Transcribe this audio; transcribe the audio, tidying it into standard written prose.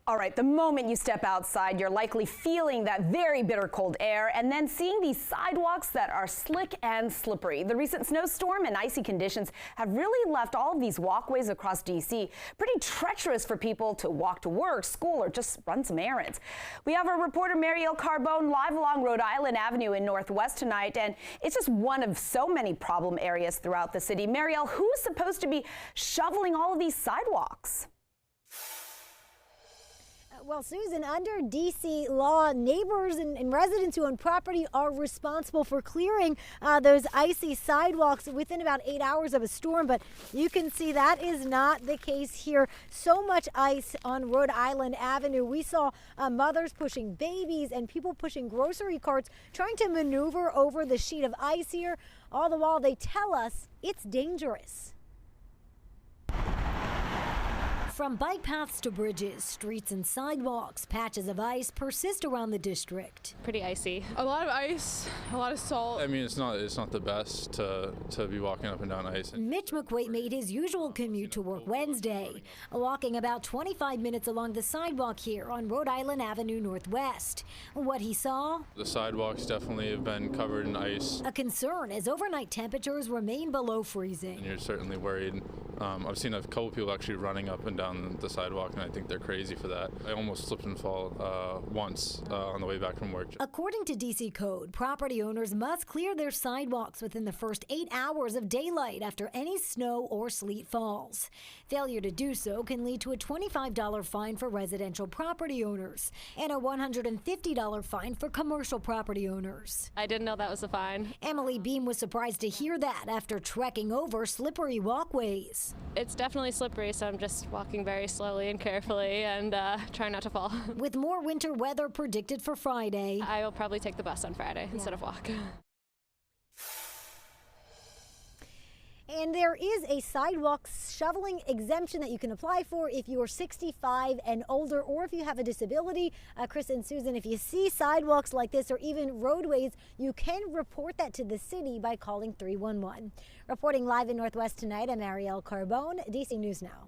All right, the moment you step outside, you're likely feeling that very bitter cold air and then seeing these sidewalks that are slick and slippery. The recent snowstorm and icy conditions have really left all of these walkways across D.C. pretty treacherous for people to walk to work, school, or just run some errands. We have our reporter Marielle Carbone live along Rhode Island Avenue in Northwest tonight, and it's just one of so many problem areas throughout the city. Marielle, who's supposed to be shoveling all of these sidewalks? Well, Susan, under D.C. law, neighbors and residents who own property are responsible for clearing those icy sidewalks within about 8 hours of a storm. But you can see that is not the case here. So much ice on Rhode Island Avenue. We saw mothers pushing babies and people pushing grocery carts trying to maneuver over the sheet of ice here. All the while, they tell us it's dangerous. From bike paths to bridges, streets and sidewalks, patches of ice persist around the district. Pretty icy. A lot of ice, a lot of salt. I mean, it's not the best to be walking up and down ice. Mitch McQuaid made his usual commute to work Wednesday, walking about 25 minutes along the sidewalk here on Rhode Island Avenue Northwest. What he saw? The sidewalks definitely have been covered in ice. A concern as overnight temperatures remain below freezing. And you're certainly worried. I've seen a couple people actually running up and down the sidewalk, and I think they're crazy for that. I almost slipped and fall once on the way back from work. According to D.C. code, property owners must clear their sidewalks within the first 8 hours of daylight after any snow or sleet falls. Failure to do so can lead to a $25 fine for residential property owners and a $150 fine for commercial property owners. I didn't know that was a fine. Emily Beam was surprised to hear that after trekking over slippery walkways. It's definitely slippery, so I'm just walking very slowly and carefully and trying not to fall. With more winter weather predicted for Friday, I will probably take the bus on Friday instead of walk. And there is a sidewalk shoveling exemption that you can apply for if you are 65 and older or if you have a disability. Chris and Susan, if you see sidewalks like this or even roadways, you can report that to the city by calling 311. Reporting live in Northwest tonight, I'm Marielle Carbone, DC News Now.